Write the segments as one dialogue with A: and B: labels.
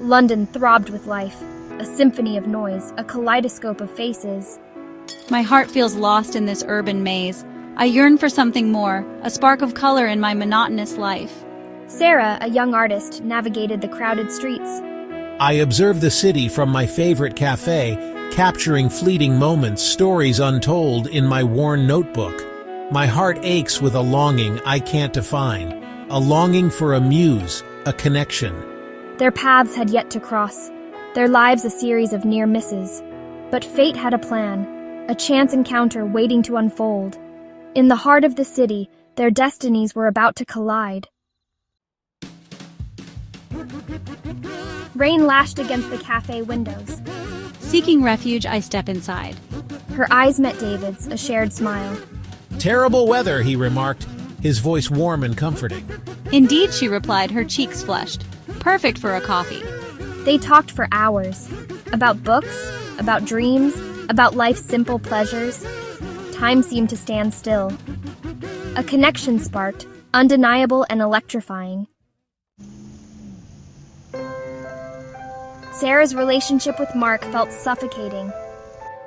A: London throbbed with life, a symphony of noise, a kaleidoscope of faces.
B: My heart feels lost in this urban maze. I yearn for something more, a spark of color in my monotonous life.
A: Sarah, a young artist, navigated the crowded streets.
C: I observe the city from my favorite cafe, capturing fleeting moments, stories untold in my worn notebook. My heart aches with a longing I can't define, a longing for a muse, a connection.
A: Their paths had yet to cross, their lives a series of near misses. But fate had a plan, a chance encounter waiting to unfold. In the heart of the city, their destinies were about to collide. Rain lashed against the cafe windows.
B: Seeking refuge, I step inside.
A: Her eyes met David's, a shared smile.
C: Terrible weather, he remarked, his voice warm and comforting.
B: Indeed, she replied, her cheeks flushed. Perfect for a coffee.
A: They talked for hours. About books, about dreams, about life's simple pleasures. Time seemed to stand still. A connection sparked, undeniable and electrifying. Sarah's relationship with Mark felt suffocating.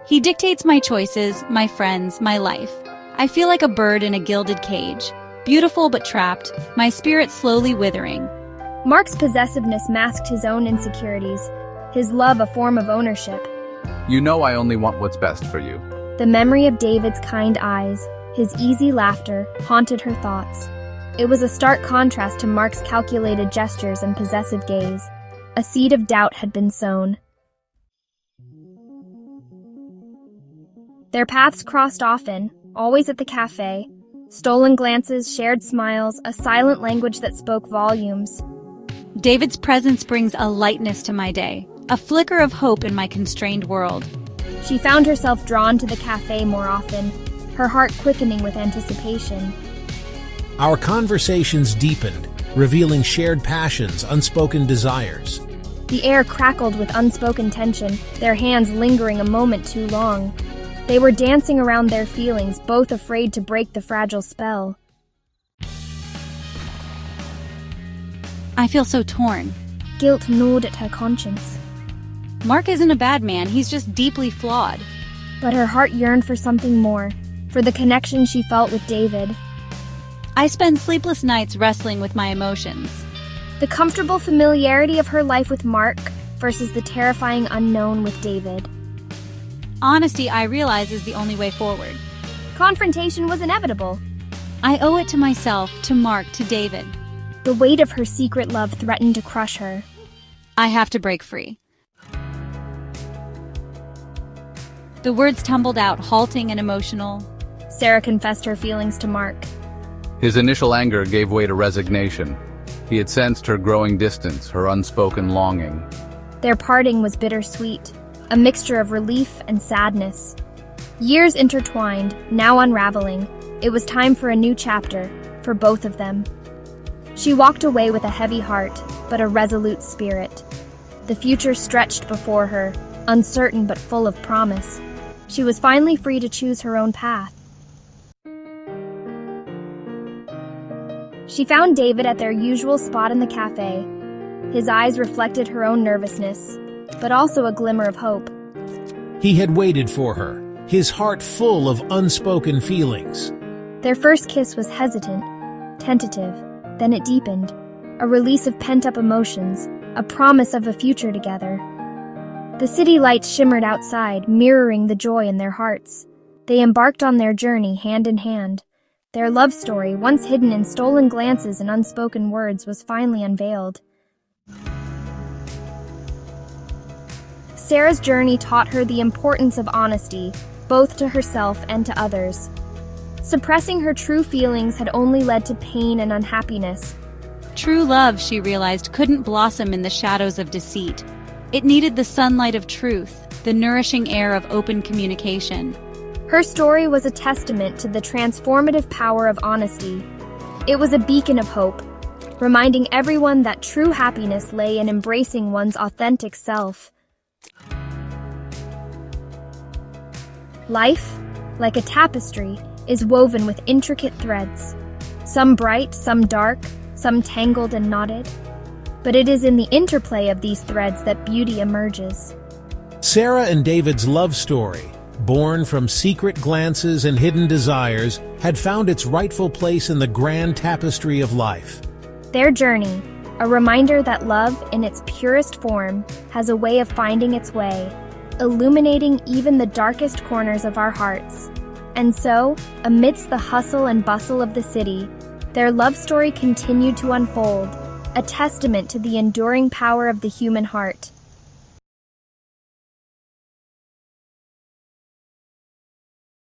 B: He dictates my choices, my friends, my life. I feel like a bird in a gilded cage. Beautiful but trapped, my spirit slowly withering.
A: Mark's possessiveness masked his own insecurities, his love a form of ownership.
D: You know I only want what's best for you.
A: The memory of David's kind eyes, his easy laughter, haunted her thoughts. It was a stark contrast to Mark's calculated gestures and possessive gaze. A seed of doubt had been sown. Their paths crossed often, always at the cafe. Stolen glances, shared smiles, a silent language that spoke volumes.
B: David's presence brings a lightness to my day, a flicker of hope in my constrained world.
A: She found herself drawn to the cafe more often, her heart quickening with anticipation.
C: Our conversations deepened, revealing shared passions, unspoken desires.
A: The air crackled with unspoken tension, their hands lingering a moment too long. They were dancing around their feelings, both afraid to break the fragile spell.
B: I feel so torn.
A: Guilt gnawed at her conscience.
B: Mark isn't a bad man, he's just deeply flawed.
A: But her heart yearned for something more, for the connection she felt with David.
B: I spend sleepless nights wrestling with my emotions.
A: The comfortable familiarity of her life with Mark versus the terrifying unknown with David.
B: Honesty, I realize, is the only way forward.
A: Confrontation was inevitable.
B: I owe it to myself, to Mark, to David.
A: The weight of her secret love threatened to crush her.
B: I have to break free. The words tumbled out, halting and emotional.
A: Sarah confessed her feelings to Mark.
D: His initial anger gave way to resignation. He had sensed her growing distance, her unspoken longing.
A: Their parting was bittersweet, a mixture of relief and sadness. Years intertwined, now unraveling. It was time for a new chapter, for both of them. She walked away with a heavy heart, but a resolute spirit. The future stretched before her, uncertain but full of promise. She was finally free to choose her own path. She found David at their usual spot in the cafe. His eyes reflected her own nervousness, but also a glimmer of hope.
C: He had waited for her, his heart full of unspoken feelings.
A: Their first kiss was hesitant, tentative, then it deepened, a release of pent-up emotions, a promise of a future together. The city lights shimmered outside, mirroring the joy in their hearts. They embarked on their journey hand in hand. Their love story, once hidden in stolen glances and unspoken words, was finally unveiled. Sarah's journey taught her the importance of honesty, both to herself and to others. Suppressing her true feelings had only led to pain and unhappiness.
B: True love, she realized, couldn't blossom in the shadows of deceit. It needed the sunlight of truth, the nourishing air of open communication.
A: Her story was a testament to the transformative power of honesty. It was a beacon of hope, reminding everyone that true happiness lay in embracing one's authentic self. Life, like a tapestry, is woven with intricate threads, some bright, some dark, some tangled and knotted. But it is in the interplay of these threads that beauty emerges.
C: Sarah and David's love story, born from secret glances and hidden desires, had found its rightful place in the grand tapestry of life.
A: Their journey, a reminder that love in its purest form has a way of finding its way, illuminating even the darkest corners of our hearts. And so, amidst the hustle and bustle of the city, their love story continued to unfold, a testament to the enduring power of the human heart.